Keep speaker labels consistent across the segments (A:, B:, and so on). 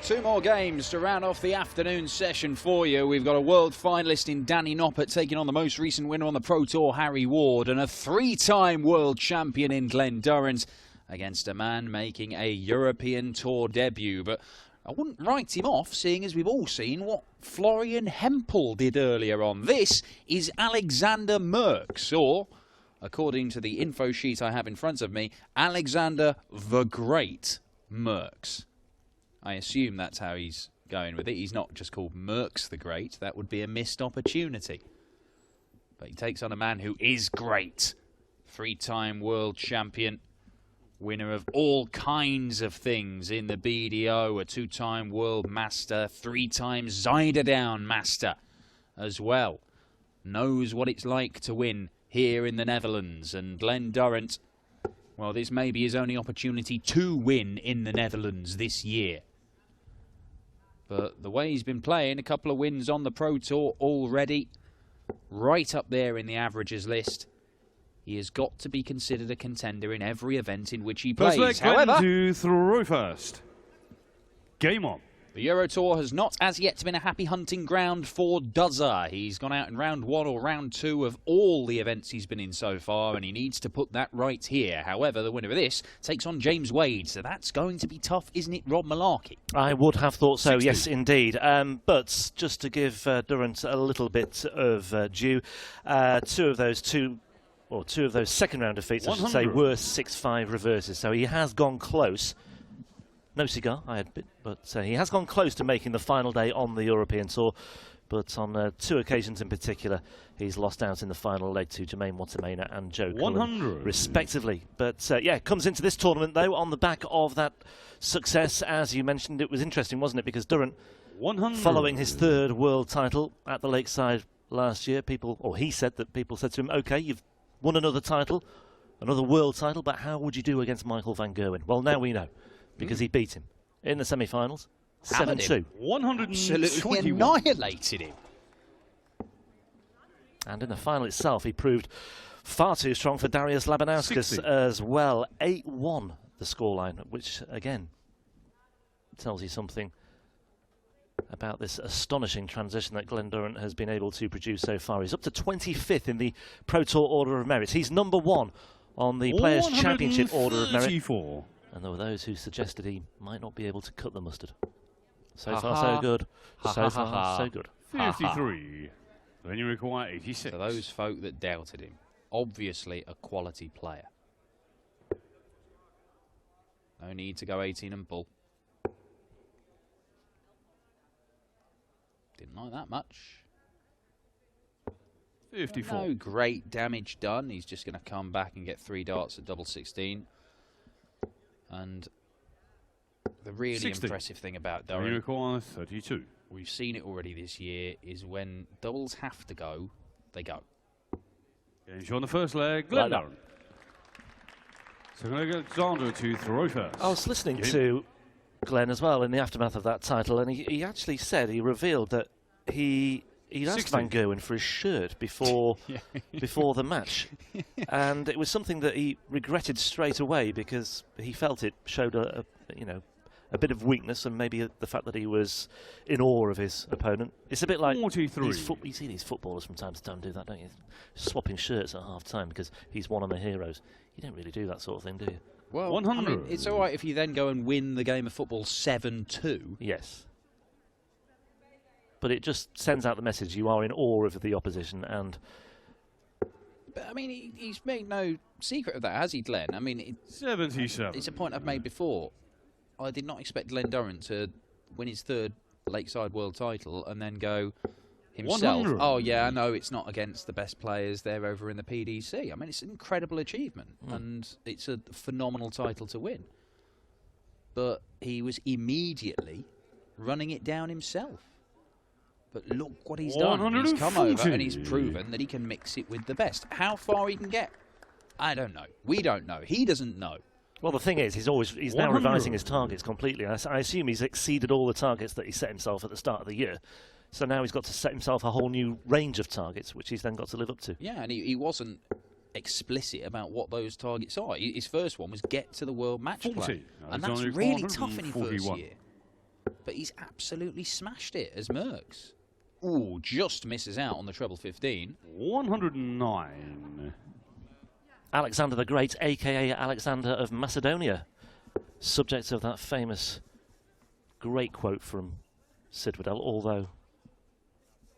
A: Two more games to round off the afternoon session for you. We've got a world finalist in Danny Noppert taking on the most recent winner on the Pro Tour, Harry Ward, and a three-time world champion in Glenn Durrant against a man making a European Tour debut. But I wouldn't write him off, seeing as we've all seen what Florian Hempel did earlier on. This is Alexander Merkx, or, according to the info sheet I have in front of me, Alexander the Great Merkx. I assume that's how he's going with it. He's not just called Merkx the Great. That would be a missed opportunity. But he takes on a man who is great. Three-time world champion. Winner of all kinds of things in the BDO. A two-time world master. Three-time Zuiderdown master as well. Knows what it's like to win here in the Netherlands. And Glenn Durrant, well, this may be his only opportunity to win in the Netherlands this year. But the way he's been playing, a couple of wins on the Pro Tour already, right up there in the averages list. He has got to be considered a contender in every event in which he plays.
B: However, to throw first. Game on.
A: The Euro Tour has not as yet been a happy hunting ground for Duzza. He's gone out in round one or round two of all the events he's been in so far, and he needs to put that right here. However, the winner of this takes on James Wade, so that's going to be tough, isn't it, Rob Malarkey?
C: I would have thought so,
B: 60.
C: yes, indeed. But just to give Durrant a little bit of due, two of those second-round defeats, I should say, were 6-5 reverses, so he has gone close. No cigar, I admit, but he has gone close to making the final day on the European Tour. But on two occasions in particular, he's lost out in the final leg to Jermaine Watermainer and Joe Cullen, respectively. But yeah, comes into this tournament, though, on the back of that success. As you mentioned, it was interesting, wasn't it? Because Durrant, following his third world title at the Lakeside last year, he said to him, OK, you've won another title, another world title, but how would you do against Michael van Gerwen? Well, now we know. Because he beat him in the semi-finals, 7-2.
A: Absolutely annihilated him.
C: And in the final itself, he proved far too strong for Darius Labanauskas as well. 8-1 the scoreline, which again tells you something about this astonishing transition that Glenn Durrant has been able to produce so far. He's up to 25th in the Pro Tour Order of Merit. He's number one on the Players' Championship Order of Merit. And there were those who suggested he might not be able to cut the mustard. So far, so good. So far, so good.
B: 53. Then you require 86.
A: For those folk that doubted him, obviously a quality player. No need to go 18 and bull. Didn't like that much.
B: 54.
A: No great damage done. He's just going to come back and get 3 darts at double 16. And the really
B: 60.
A: Impressive thing about Durrant,
B: you require 32.
A: We've seen it already this year, is when doubles have to go, they go.
B: Game's on the first leg, Glenn Durrant. So going to get Alexander to throw first.
C: I was listening to Glenn as well in the aftermath of that title, and he actually said, he revealed that he'd asked Van Gerwen for his shirt before before the match, and it was something that he regretted straight away because he felt it showed a bit of weakness and maybe the fact that he was in awe of his opponent. It's a bit like you see these footballers from time to time do that, don't you? Swapping shirts at half time because he's one of the heroes. You don't really do that sort of thing, do you?
A: Well, 100. I mean, it's all right if you then go and win the game of football 7-2.
C: Yes. But it just sends out the message you are in awe of the opposition.
A: But I mean, he's made no secret of that, has he, Glenn? I mean,
B: 77.
A: It's a point I've made before. I did not expect Glenn Durrant to win his third Lakeside World title and then go himself.
B: 100.
A: Oh yeah, I know it's not against the best players there over in the PDC. I mean, it's an incredible achievement and it's a phenomenal title to win. But he was immediately running it down himself. But look what he's done. He's come over and he's proven that he can mix it with the best. How far he can get, I don't know. We don't know. He doesn't know.
C: Well, the thing is, he's now revising his targets completely. I assume he's exceeded all the targets that he set himself at the start of the year. So now he's got to set himself a whole new range of targets, which he's then got to live up to.
A: Yeah, and he wasn't explicit about what those targets are. His first one was get to the World Match Play. And that's really tough in his first year. but he's absolutely smashed it as Merkx. Ooh, just misses out on the treble 15.
B: 109.
C: Alexander the Great, a.k.a. Alexander of Macedonia, subject of that famous great quote from Sid Waddell, although...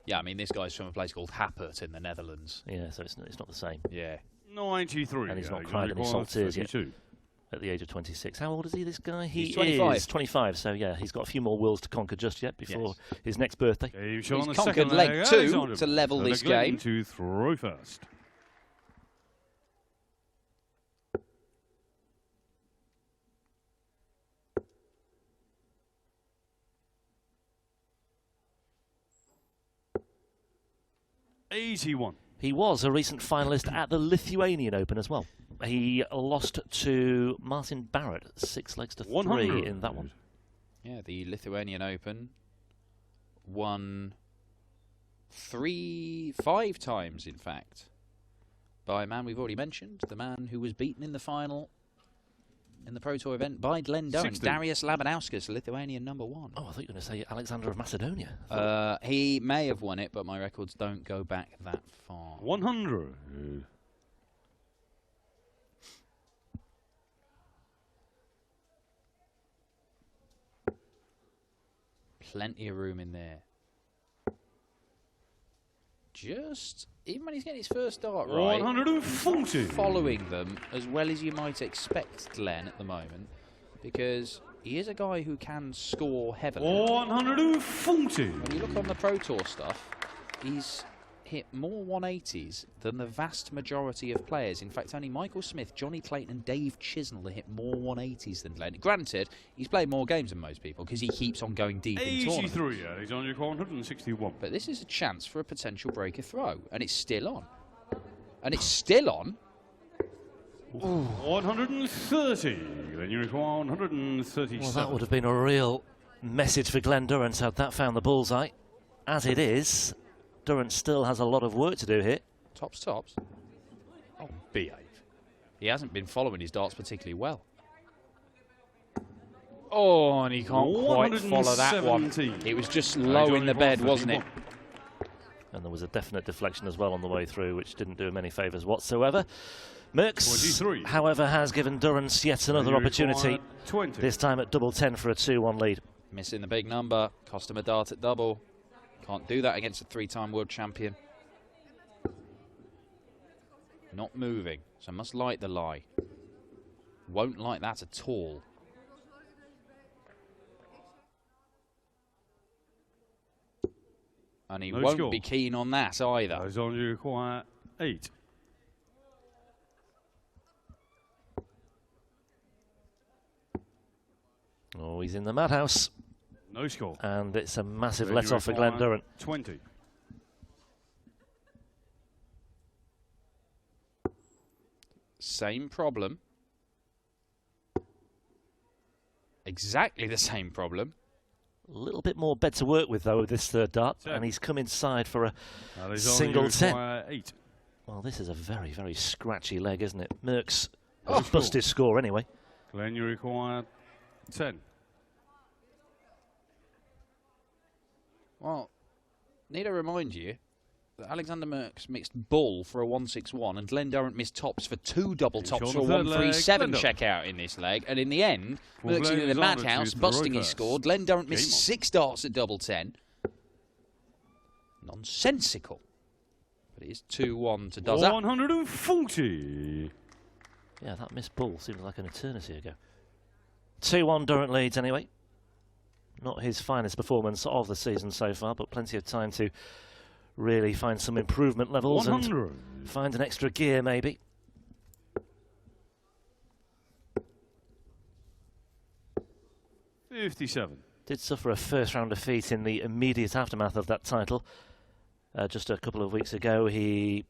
A: Yeah, I mean, this guy's from a place called Happert in the Netherlands.
C: Yeah, so it's not the same.
A: Yeah.
B: 93.
C: And he's not cried any salt tears yet at the age of 26. How old is he, this guy?
A: He's 25.
C: Is 25, so yeah, he's got a few more worlds to conquer just yet before his next birthday.
A: He's conquered leg 2 to level this game.
B: To throw first. $81.
C: He was a recent finalist at the Lithuanian Open as well. He lost to Martin Barrett, 6 legs to 3 in that one.
A: Yeah, the Lithuanian Open won 5 times, in fact, by a man we've already mentioned, the man who was beaten in the final in the Pro Tour event by Glenn Durrant, Darius Labanauskas, Lithuanian #1.
C: Oh, I thought you were going to say Alexander of Macedonia.
A: He may have won it, but my records don't go back that far.
B: 100.
A: Plenty of room in there. Just, even when he's getting his first dart right,
B: 140.
A: following them as well as you might expect Glenn at the moment, because he is a guy who can score heavily.
B: 140.
A: When you look on the Pro Tour stuff, he's hit more 180s than the vast majority of players. In fact, only Michael Smith, Johnny Clayton and Dave Chisnell have hit more 180s than Glenn. Granted, he's played more games than most people because he keeps on going deep in tournaments.
B: 83, Alexander 161.
A: But this is a chance for a potential breaker throw, and it's still on. And it's still on.
B: Ooh. 130. Then you require 137.
C: Well, that would have been a real message for Glenn Durrant had that found the bullseye. As it is, Durrant still has a lot of work to do here.
A: Tops. Oh, behave. He hasn't been following his darts particularly well. Oh, and he can't quite follow that one. It was just low in the bed, wasn't it?
C: And there was a definite deflection as well on the way through, which didn't do him any favours whatsoever. Merkx, however, has given Durrant yet another opportunity, this time at double 10 for a 2-1 lead.
A: Missing the big number, cost him a dart at double. Can't do that against a 3-time world champion. Not moving, so must like the lie. Won't like that at all. And he won't be keen on that either.
B: As long as you require 8.
C: Oh, he's in the madhouse.
B: No score.
C: And it's a massive let-off for Glenn Durrant.
B: 20.
A: Same problem. Exactly the same problem.
C: A little bit more bed to work with, though, with this third dart. And he's come inside for a single 10.
B: 8.
C: Well, this is a very, very scratchy leg, isn't it? Merkx has busted his score anyway.
B: Glenn, you require 10.
A: Well, need to remind you that Alexander Merkx mixed bull for a 161 and Glenn Durrant missed tops for 2 double tops for a 137 checkout in this leg. And in the end, Merkx in the madhouse, busting his score. Glenn Durrant missed 6 darts at double 10. Nonsensical. But it is 2-1 to Dozer.
B: 140.
C: Yeah, that missed ball seemed like an eternity ago. 2-1 Durrant leads anyway. Not his finest performance of the season so far, but plenty of time to really find some improvement levels
B: 100.
C: and find an extra gear maybe.
B: 57.
C: Did suffer a first round defeat in the immediate aftermath of that title. Just a couple of weeks ago, I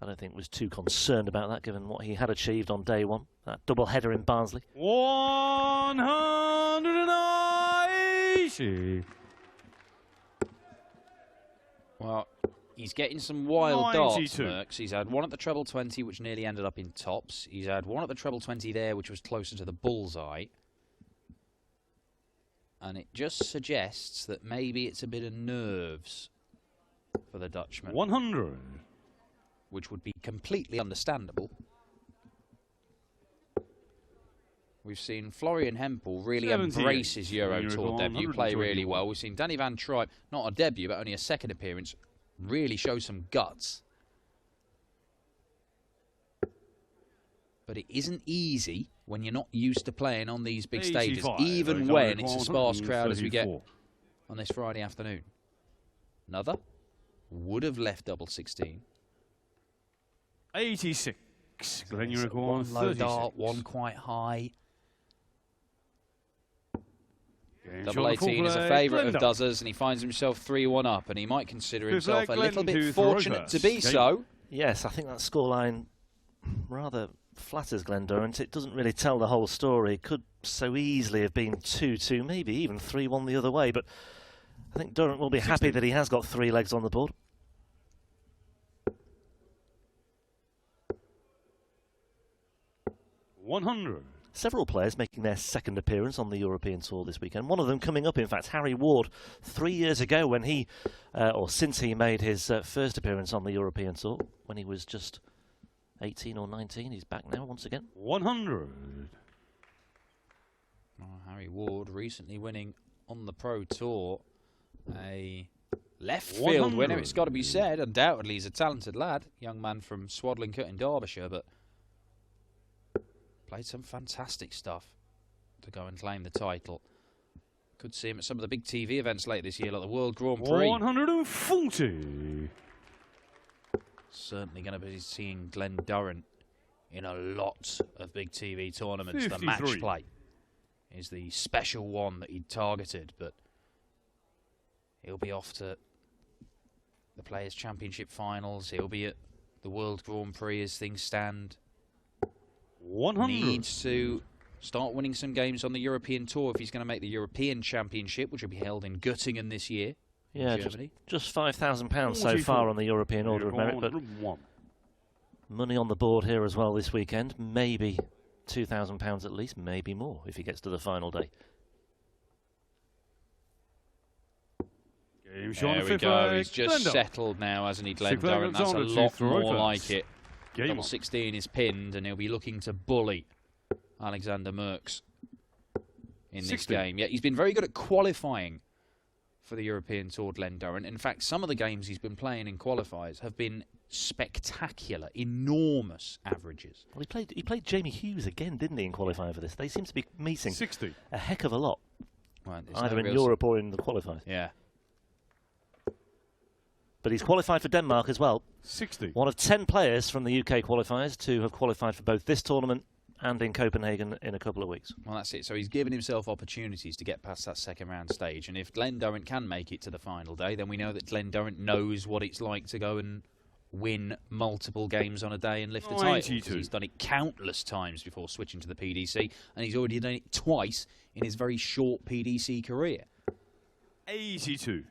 C: don't think was too concerned about that given what he had achieved on day one. That double header in Barnsley.
B: 180.
A: Well, he's getting some wild
B: 92.
A: darts, Merkx. He's had one at the treble 20, which nearly ended up in tops. He's had one at the treble 20 there, which was closer to the bullseye. And it just suggests that maybe it's a bit of nerves for the Dutchman.
B: 100.
A: Which would be completely understandable. We've seen Florian Hempel really embrace his Euro Tour debut, play really well. We've seen Danny van Tripe, not a debut, but only a second appearance, really show some guts. But it isn't easy when you're not used to playing on these big stages, even when it's a sparse crowd as we get on this Friday afternoon. Another would have left double 16.
B: 86. Glenn, you require
A: one low dart, one quite high. Double 18 is a favourite of Duzzers, and he finds himself 3-1 up, and he might consider himself a little bit fortunate to be so.
C: Yes, I think that scoreline rather flatters Glenn Durrant. It doesn't really tell the whole story. It could so easily have been 2-2, maybe even 3-1 the other way, but I think Durrant will be happy that he has got 3 legs on the board.
B: $100.
C: Several players making their second appearance on the European Tour this weekend. One of them coming up, in fact, Harry Ward, 3 years ago when he, or since he made his first appearance on the European Tour, when he was just 18 or 19. He's back now once again.
B: 100.
A: Oh, Harry Ward recently winning on the Pro Tour a left field winner, it's got to be said. Undoubtedly, he's a talented lad, young man from Swadlincote in Derbyshire, but played some fantastic stuff to go and claim the title. Could see him at some of the big TV events later this year, like the World Grand Prix.
B: 140.
A: Certainly going to be seeing Glenn Durrant in a lot of big TV tournaments.
B: 53.
A: The match play is the special one that he targeted, but he'll be off to the Players' Championship finals. He'll be at the World Grand Prix as things stand.
B: 100.
A: Needs to start winning some games on the European Tour if he's going to make the European Championship, which will be held in Göttingen this year.
C: Yeah, just £5,000 so far on the European Order of Merit, but money on the board here as well this weekend. Maybe £2,000 at least, maybe more if he gets to the final day.
A: There we go. He's just settled now, hasn't he, Glenn Durrant? That's a lot more like it. Double 16 is pinned, and he'll be looking to bully Alexander Merkx in this game. Yeah, he's been very good at qualifying for the European Tour, Glenn Durrant. In fact, some of the games he's been playing in qualifiers have been spectacular, enormous averages.
C: Well, he played Jamie Hughes again, didn't he, in qualifying for this? They seem to be meeting a heck of a lot, either in Europe or in the qualifiers.
A: Yeah.
C: But he's qualified for Denmark as well.
B: 60.
C: One of 10 players from the UK qualifiers to have qualified for both this tournament and in Copenhagen in a couple of weeks.
A: Well, that's it. So he's given himself opportunities to get past that second round stage. And if Glenn Durrant can make it to the final day, then we know that Glenn Durrant knows what it's like to go and win multiple games on a day and lift the title. He's done it countless times before switching to the PDC, and he's already done it twice in his very short PDC career.
B: 82.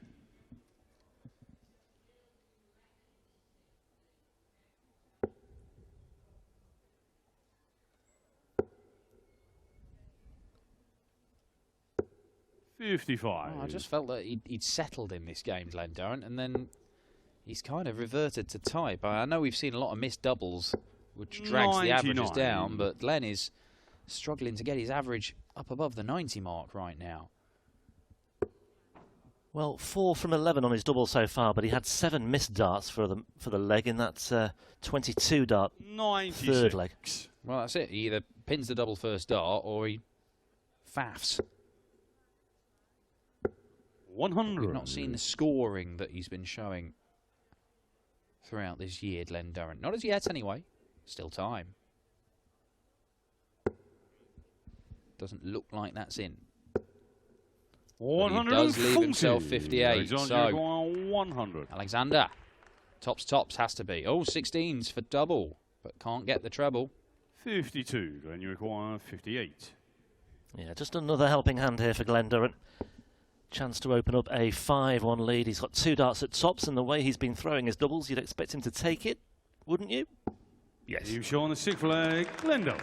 B: $55.
A: Oh, I just felt that he'd settled in this game, Glenn Durrant, and then he's kind of reverted to type. I know we've seen a lot of missed doubles, which drags the averages down, but Glenn is struggling to get his average up above the 90 mark right now.
C: Well, 4 from 11 on his double so far, but he had 7 missed darts for the leg in that 22 dart
B: 96.
C: Third leg.
A: Well, that's it. He either pins the double first dart or he faffs.
B: 100.
A: We've not seen the scoring that he's been showing throughout this year, Glenn Durrant. Not as yet, anyway. Still time. Doesn't look like that's in. But he does leave himself 58. So
B: 100.
A: Alexander, tops has to be. Oh, 16s for double, but can't get the treble.
B: 52. Then you require 58.
C: Yeah, just another helping hand here for Glenn Durrant. Chance to open up a 5-1 lead. He's got 2 darts at tops, and the way he's been throwing his doubles, you'd expect him to take it, wouldn't you? Yes.
B: You've shown the 6th leg, Glenn Durrant.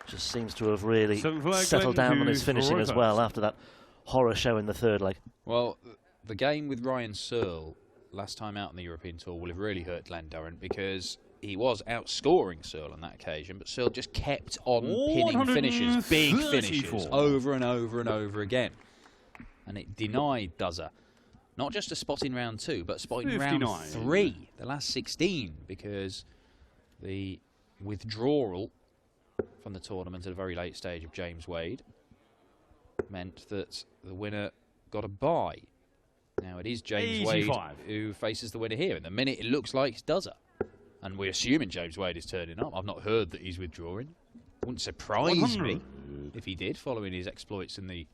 C: Just seems to have really
B: Flag,
C: settled down on his finishing as well
B: Rojas.
C: after that horror show in the third leg.
A: Well, the game with Ryan Searle last time out on the European Tour will have really hurt Glenn Durrant because he was outscoring Searle on that occasion, but Searle just kept on pinning finishes, big finishes, over and over and over again. And it denied Duzza not just a spot in round 2, but a spot in round 3, the last 16, because the withdrawal from the tournament at a very late stage of James Wade meant that the winner got a bye. Now it is James Wade who faces the winner here. In the minute it looks like it's Duzza. And we're assuming James Wade is turning up. I've not heard that he's withdrawing. Wouldn't surprise me if he did, following his exploits in the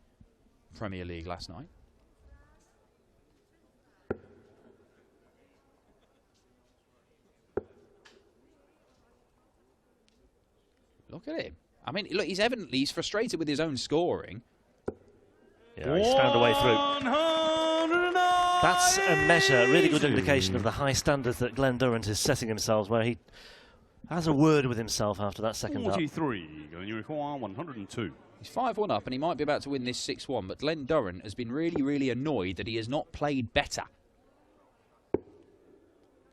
A: Premier League last night. Look at him. I mean, look, he's frustrated with his own scoring.
C: Yeah, he's found a way through. That's a measure, a really good indication of the high standards that Glenn Durrant is setting himself, where he has a word with himself after that second up.
B: 43, going to require 102.
A: He's 5-1 up, and he might be about to win this 6-1, but Glenn Durrant has been really, really annoyed that he has not played better.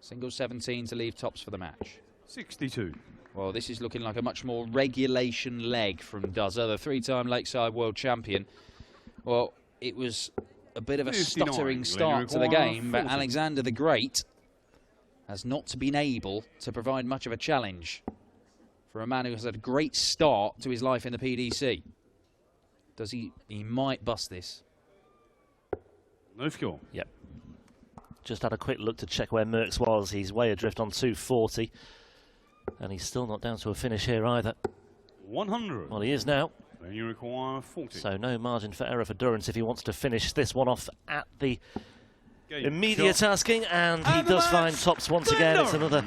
A: Single 17 to leave tops for the match.
B: 62.
A: Well, this is looking like a much more regulation leg from Duzza, the 3-time Lakeside World Champion. Well, it was a bit of a stuttering start to the game, but Alexander the Great has not been able to provide much of a challenge for a man who has had a great start to his life in the PDC. Does he might bust this.
B: No score.
C: Yep. Just had a quick look to check where Merkx was. He's way adrift on 240. And he's still not down to a finish here either.
B: 100.
C: Well, he is now.
B: Then you require 40.
C: So no margin for error for Durrant if he wants to finish this one off at the immediate tasking. And he does find tops once again. It's another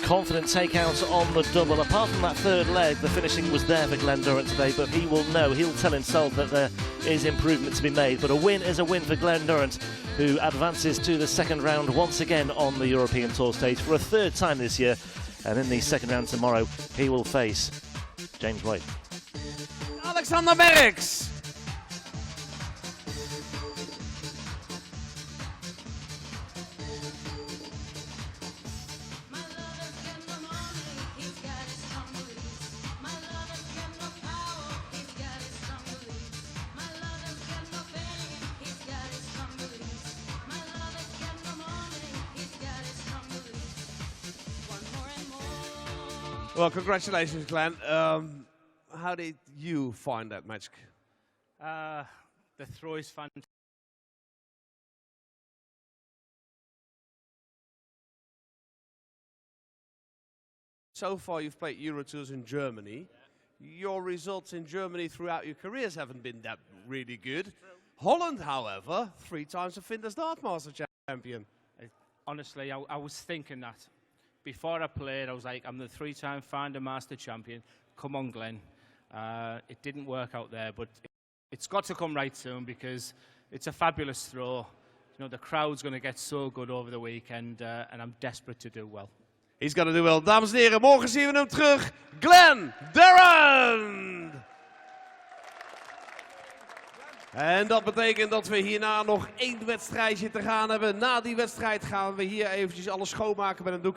C: confident takeout on the double. Apart from that third leg, the finishing was there for Glenn Durrant today, but he will know, he'll tell himself that there is improvement to be made. But a win is a win for Glenn Durrant, who advances to the second round once again on the European Tour stage for a third time this year. And in the second round tomorrow, he will face James Wade.
D: Alexander Merkx. Well, congratulations, Glenn. How did you find that match?
E: The throw is fantastic.
D: So far, you've played Euro Tours in Germany. Your results in Germany throughout your careers haven't been that really good. Holland, however, 3 times a Finders Dartmaster champion.
E: Honestly, I was thinking that. Before I played, I was like, I'm the 3-time Finder Master champion. Come on, Glenn. It didn't work out there, but it's got to come right soon because it's a fabulous throw. You know, the crowd's going to get so good over the weekend, and I'm desperate to do well.
D: He's gonna do well. Dames en heren, morgen zien we hem terug. Glenn Durrant! En dat betekent dat we hierna nog 1 wedstrijdje te gaan hebben. Na die wedstrijd gaan we hier eventjes alles schoonmaken met een doek.